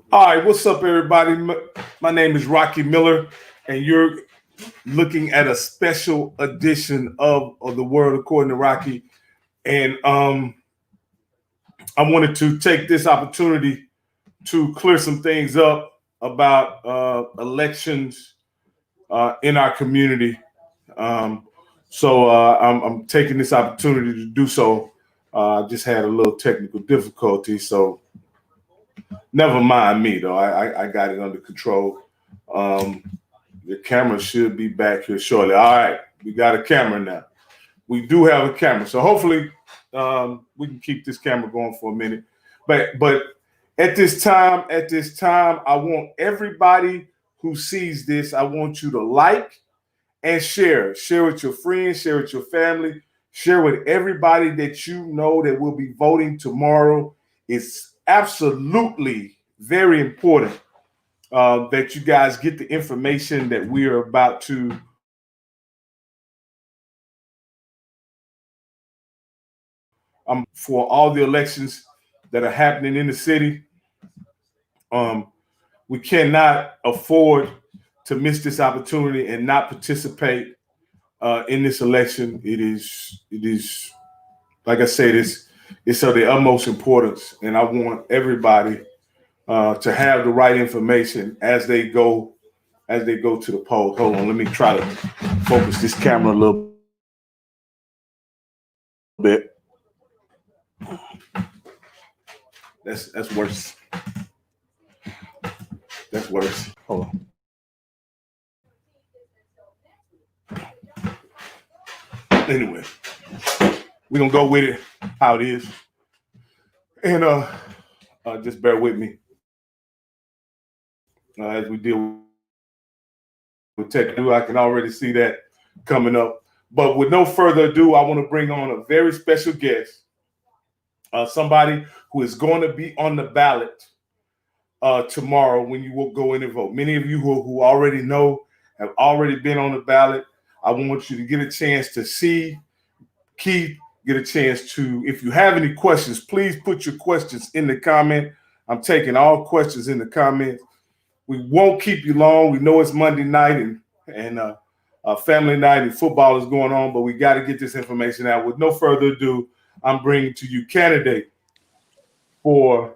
All right, what's up, everybody? My name is Rocky Miller, and you're looking at a special edition of the World According to Rocky. And I wanted to take this opportunity to clear some things up about elections in our community. So I'm taking this opportunity to do so. I just had a little technical difficulty, so never mind me though. I got it under control. The camera should be back here shortly. All right, we got a camera now. We do have a camera, so hopefully we can keep this camera going for a minute. But at this time, I want everybody who sees this, I want you to like and share. Share with your friends, share with your family, share with everybody that you know that will be voting tomorrow. It's absolutely very important that you guys get the information that we are about to for all the elections that are happening in the city. We cannot afford to miss this opportunity and not participate in this election. It is, like I said, it's of the utmost importance, and I want everybody to have the right information as they go to the polls. Hold on, let me try to focus this camera a little bit. That's worse. That's worse. Hold on. Anyway, we're gonna go with it how it is. And just bear with me as we deal with tech. I can already see that coming up. But with no further ado, I want to bring on a very special guest, somebody who is going to be on the ballot tomorrow when you will go in and vote. Many of you who already know have already been on the ballot. I want you to get a chance to see Keith, get a chance to, if you have any questions, please put your questions in the comment. I'm taking all questions in the comments. We won't keep you long. We know it's Monday night and family night and football is going on, but we got to get this information out. With no further ado, I'm bringing to you candidate for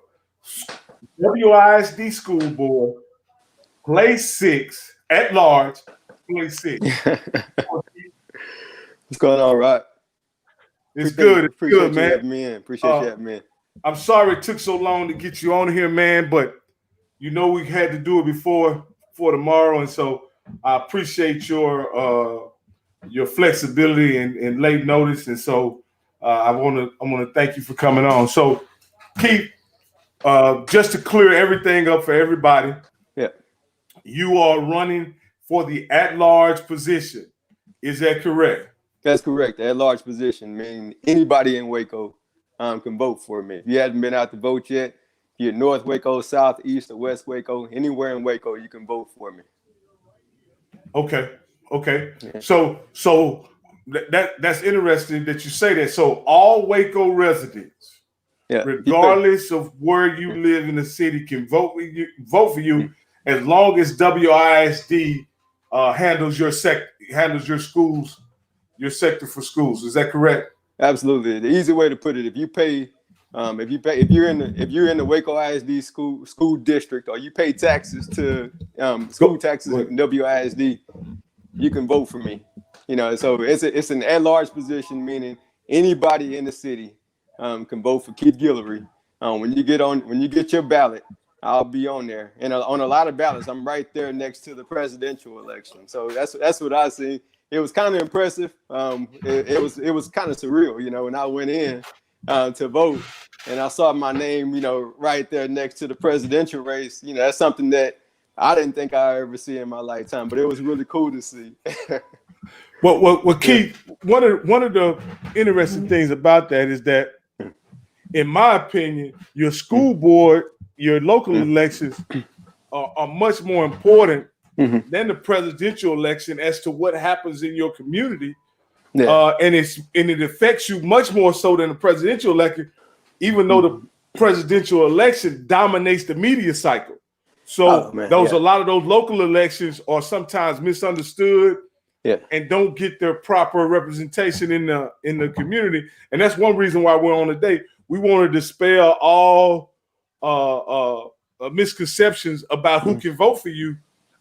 WISD School Board, place 6 at large, place 6. What's going on, Rod? It's good. It's appreciate good, you man. having me in. Appreciate you having me in. I'm sorry it took so long to get you on here, man, but you know we had to do it before tomorrow, and so I appreciate your flexibility and late notice, and so I want to thank you for coming on. So, Keith, just to clear everything up for everybody, yeah, you are running for the at-large position. Is that correct? That's correct. The at-large position, meaning anybody in Waco can vote for me. If you haven't been out to vote yet, if you're North Waco, South, East, or West Waco, anywhere in Waco, you can vote for me. Okay. Yeah. So that's interesting that you say that. So all Waco residents, regardless of where you live in the city, can vote for you as long as WISD handles your schools, your sector for schools. Is that correct? Absolutely. The easy way to put it: if you're in the Waco ISD school district, or you pay taxes to school taxes in WISD, you can vote for me. So it's an at-large position, meaning anybody in the city can vote for Keith Guillory. When you get your ballot, I'll be on there, and on a lot of ballots, I'm right there next to the presidential election. So that's what I see. It was kind of impressive. It was kind of surreal, when I went in to vote and I saw my name, right there next to the presidential race. That's something that I didn't think I'd ever see in my lifetime, but it was really cool to see. Well, Keith, one of the interesting things about that is that, in my opinion, your school board, your local elections are much more important than the presidential election as to what happens in your community. Yeah. And it affects you much more so than the presidential election, even though the presidential election dominates the media cycle. So man, a lot of those local elections are sometimes misunderstood and don't get their proper representation in the community. And that's one reason why we're on today. We want to dispel all misconceptions about who can vote for you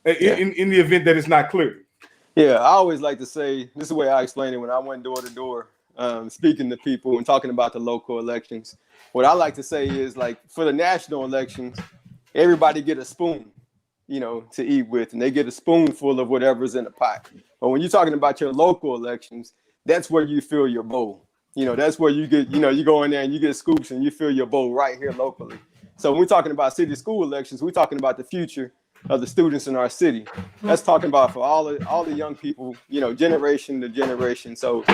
in the event that it's not clear. Yeah, I always like to say, this is the way I explain it when I went door to door, speaking to people and talking about the local elections. What I like to say is, like, for the national elections, everybody get a spoon, to eat with, and they get a spoonful of whatever's in the pot. But when you're talking about your local elections, that's where you fill your bowl. That's where you get, you go in there and you get scoops and you fill your bowl right here locally. So when we're talking about city school elections, we're talking about the future of the students in our city. That's talking about for all the young people, generation to generation. So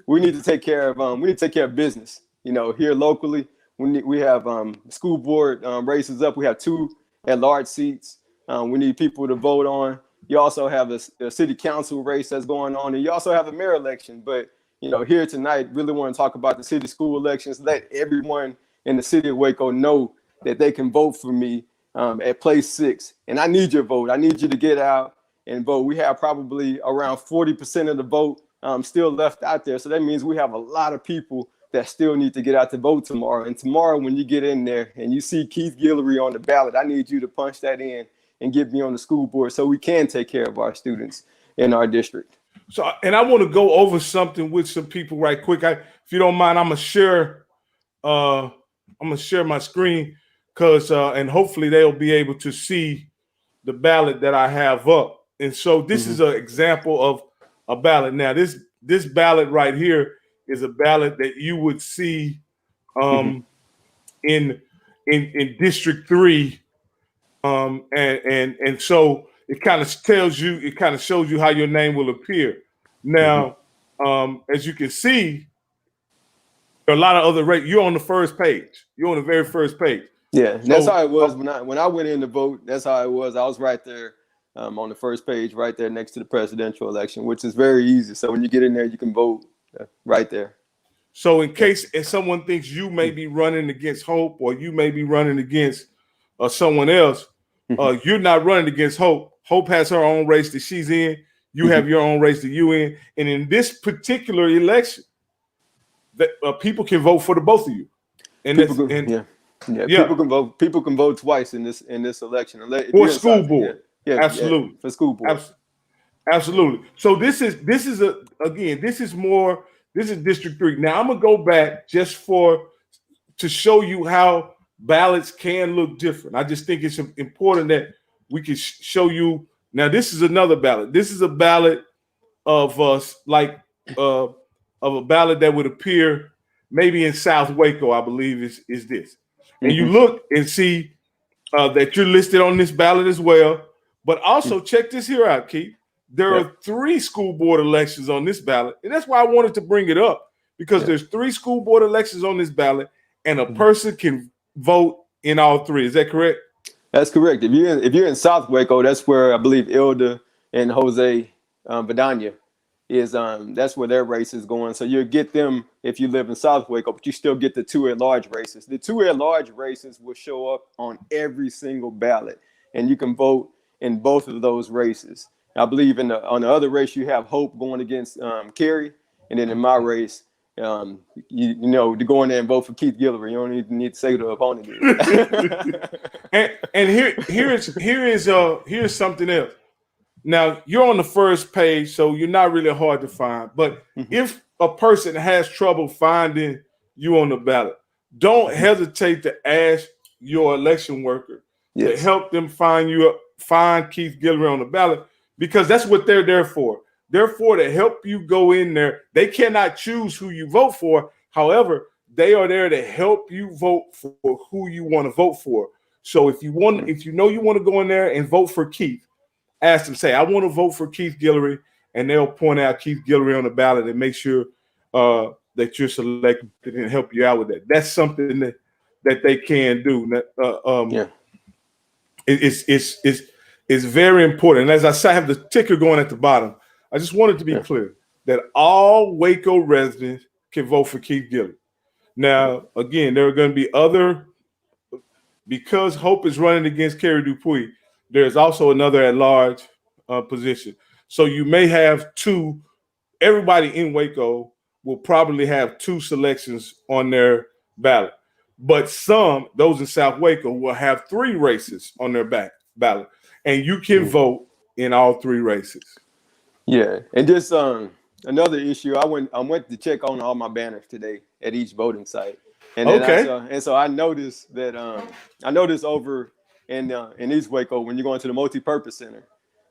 we need to take care of business. Here locally, we have school board races up. We have 2 at-large seats. We need people to vote on. You also have a city council race that's going on, and you also have a mayor election. But here tonight, really want to talk about the city school elections. Let everyone in the city of Waco know that they can vote for me at place 6. And I need your vote. I need you to get out and vote. We have probably around 40% of the vote still left out there. So that means we have a lot of people that still need to get out to vote tomorrow. And tomorrow, when you get in there and you see Keith Guillory on the ballot, I need you to punch that in and get me on the school board so we can take care of our students in our district. So, and I want to go over something with some people right quick. If you don't mind, I'm gonna share my screen and hopefully they'll be able to see the ballot that I have up. And so this is an example of a ballot. Now, this ballot right here is a ballot that you would see in District 3. And so it kind of shows you how your name will appear. Now, as you can see, there are a lot of other races. You're on the first page. You're on the very first page. Yeah, that's how it was when I went in to vote. That's how it was. I was right there on the first page, right there next to the presidential election, which is very easy. So when you get in there, you can vote right there. So in case if someone thinks you may be running against Hope or you may be running against someone else, you're not running against Hope. Hope has her own race that she's in. You have your own race that you in. And in this particular election, that people can vote for the both of you. And people can vote twice in this election. For school board. Absolutely. For school board. Absolutely. So this is District 3. Now I'm gonna go back just to show you how ballots can look different. I just think it's important that we can show you. Now this is another ballot. This is a ballot of a ballot that would appear maybe in South Waco, I believe is this. And you look and see that you're listed on this ballot as well. But also check this here out, Keith. There are 3 school board elections on this ballot. And that's why I wanted to bring it up, because there's 3 school board elections on this ballot and a person can vote in all 3. Is that correct? That's correct. If you're in South Waco, that's where I believe Ilda and Jose Vidania is. That's where their race is going. So you'll get them if you live in South Waco, but you still get the 2 at-large races. The 2 at-large races will show up on every single ballot, and you can vote in both of those races. I believe on the other race you have Hope going against Kerry, and then in my race, to go in there and vote for Keith Guillory. You don't even need to say who the opponent is. and here's something else. Now you're on the first page, so you're not really hard to find. But if a person has trouble finding you on the ballot, don't hesitate to ask your election worker to help them find Keith Guillory on the ballot, because that's what they're there for. They're for to help you go in there. They cannot choose who you vote for. However, they are there to help you vote for who you want to vote for. So if you want to go in there and vote for Keith, ask them, say, I want to vote for Keith Guillory, and they'll point out Keith Guillory on the ballot and make sure that you're selected and help you out with that. That's something that they can do. It's very important. And as I say, I have the ticker going at the bottom. I just wanted to be clear that all Waco residents can vote for Keith Guillory. Now, again, there are going to be other because Hope is running against Kerry Dupuy, there's also another at-large position. So you may have two. Everybody in Waco will probably have two selections on their ballot. But some, those in South Waco, will have three races on their ballot. And you can vote in all three races. Yeah. And just another issue, I went to check on all my banners today at each voting site. And then so I noticed that over in East Waco, when you're going to the multi-purpose center,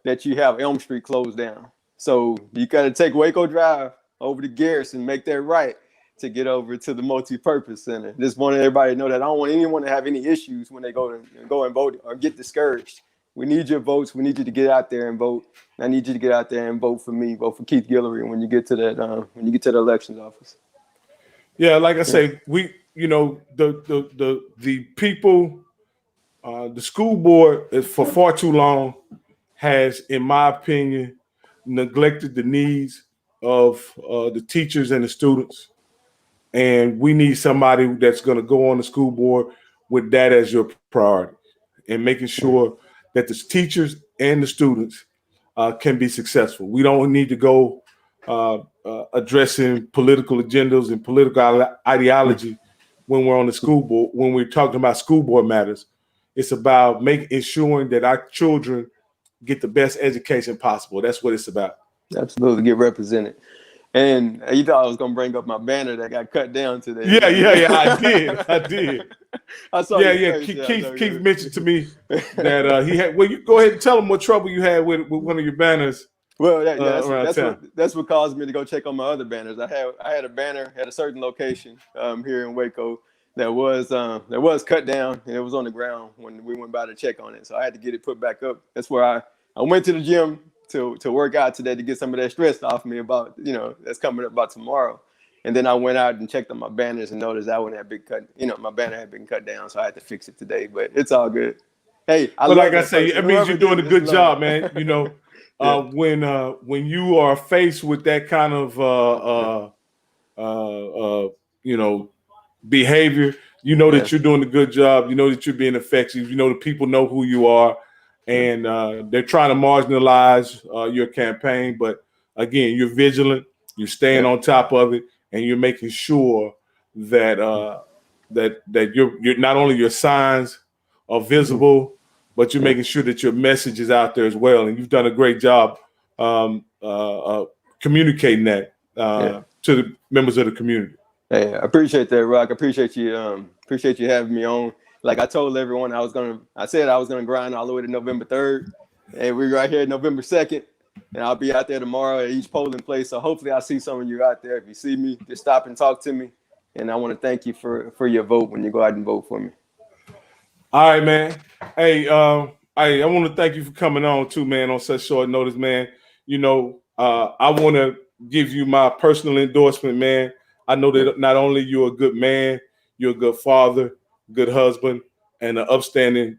that you have Elm Street closed down. So you got to take Waco Drive over to Garrison, make that right to get over to the multi-purpose center. Just wanted everybody to know that I don't want anyone to have any issues when they go and vote or get discouraged. We need your votes. We need you to get out there and vote. I need you to get out there and vote for me. Vote for Keith Guillory when you get to that the elections office. Yeah, like I say, the people, the school board is for far too long has, in my opinion, neglected the needs of the teachers and the students. And we need somebody that's going to go on the school board with that as your priority and making sure that the teachers and the students can be successful. We don't need to go addressing political agendas and political ideology when we're on the school board. When we're talking about school board matters, it's about ensuring that our children get the best education possible. That's what it's about. Absolutely, get represented. And you thought I was gonna bring up my banner that got cut down today. Yeah. I did. I saw. Yeah. Keith mentioned to me that he had. Well, you go ahead and tell him what trouble you had with one of your banners. Well, that's what caused me to go check on my other banners. I had a banner at a certain location here in Waco that was cut down, and it was on the ground when we went by to check on it. So I had to get it put back up. That's where I went to the gym to work out today to get some of that stress off me about, that's coming up about tomorrow. And then I went out and checked on my banners and noticed that one had been cut. My banner had been cut down, so I had to fix it today. But it's all good. Hey, like I say, it means you're doing a good job, man. When you are faced with that kind of behavior, that you're doing a good job. You know that you're being effective. The people know who you are. And they're trying to marginalize your campaign, but again, you're vigilant, you're staying on top of it, and you're making sure that that you're not only your signs are visible, but you're making sure that your message is out there as well. And you've done a great job communicating that to the members of the community. Hey, I appreciate that, Rock. I appreciate you having me on. Like I told everyone, I said I was gonna grind all the way to November 3rd, and we're right here November 2nd, and I'll be out there tomorrow at each polling place. So hopefully I'll see some of you out there. If you see me, just stop and talk to me. And I want to thank you for your vote when you go out and vote for me. All right, man. Hey, I want to thank you for coming on too, man, on such short notice, man. I want to give you my personal endorsement, man. I know that not only you're a good man, you're a good father, good husband, and an upstanding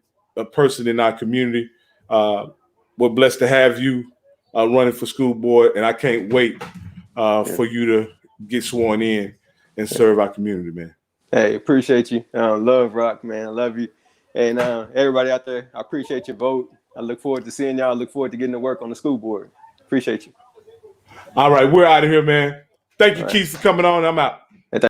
person in our community. We're blessed to have you running for school board, and I can't wait for you to get sworn in and serve our community, man. Hey, appreciate you. Love Rock, man. I love you. And everybody out there, I appreciate your vote. I look forward to seeing y'all. I look forward to getting to work on the school board. Appreciate you. All right, we're out of here, man. Thank you, Keith, for coming on. I'm out.